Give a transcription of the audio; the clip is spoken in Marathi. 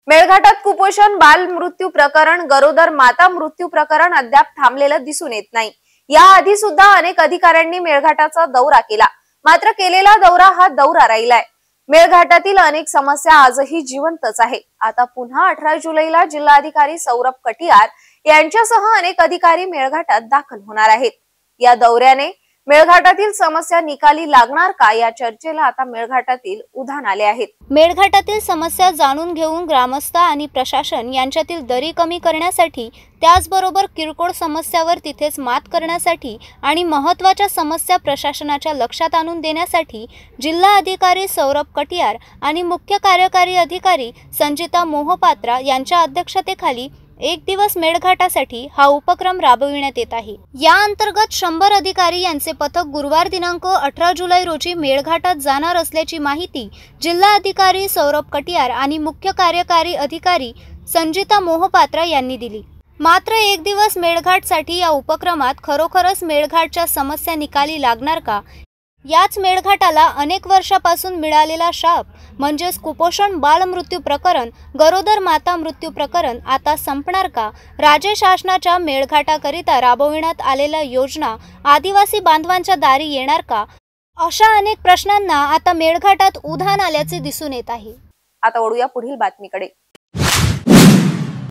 मेळघाटात कुपोषण, बाल मृत्यू प्रकरण, गरोदर माता मृत्यू प्रकरण अद्याप थांबलेलं दिसून येत नाही। याआधी सुद्धा अनेक अधिकाऱ्यांनी मेळघाटाचा दौरा केला, मात्र केलेला दौरा हा दौरा राहिलाय। मेळघाटातील अनेक समस्या आजही जिवंतच आहे। आता पुन्हा 18 जुलैला जिल्हाधिकारी सौरभ कटियार यांच्यासह अनेक अधिकारी मेळघाटात दाखल होणार आहेत। या दौऱ्याने मेळघाटातील समस्या निकाली लागणार का, या चर्चेला आता मेळघाटातील उधाण आले आहेत। मेळघाटातील समस्या जाणून घेऊन ग्रामस्थ आणि प्रशासन यांच्यातील दरी कमी करण्यासाठी, त्याचबरोबर किरकोळ समस्यावर तिथेच मात करण्यासाठी आणि महत्त्वाच्या समस्या प्रशासनाच्या लक्षात आणून देण्यासाठी जिल्हा अधिकारी सौरभ कटियार आणि मुख्य कार्यकारी अधिकारी संजिता मोहपात्रा यांच्या अध्यक्षतेखाली एक दिवस मेळघाटासाठी हा उपक्रम राबविण्यात येत आहे। या अंतर्गत 100 अधिकारी यांचे पथक गुरुवार दिनांक 18 जुलै रोजी मेळघाटात जाणार असल्याची माहिती जिल्हा अधिकारी सौरभ कटियार आणि मुख्य कार्यकारी अधिकारी संजिता मोहपात्रा यांनी दिली। मात्र एक दिवस मेळघाटसाठी या उपक्रमात खरोखरच मेळघाटच्या समस्या निकाली लागणार का? याच मेळघाटाला अनेक वर्षापासून मिळालेला शाप म्हणजेच कुपोषण, बाल मृत्यू प्रकरण, गरोदर माता मृत्यू प्रकरण आता संपणार का? राज्य शासनाच्या मेळघाटाकरिता राबविण्यात आलेल्या योजना आदिवासी बांधवांच्या दारी येणार का? अशा अनेक प्रश्नांना आता मेळघाटात उधाण आल्याचे दिसून येत आहे। आता वळूया पुढील बातमीकडे।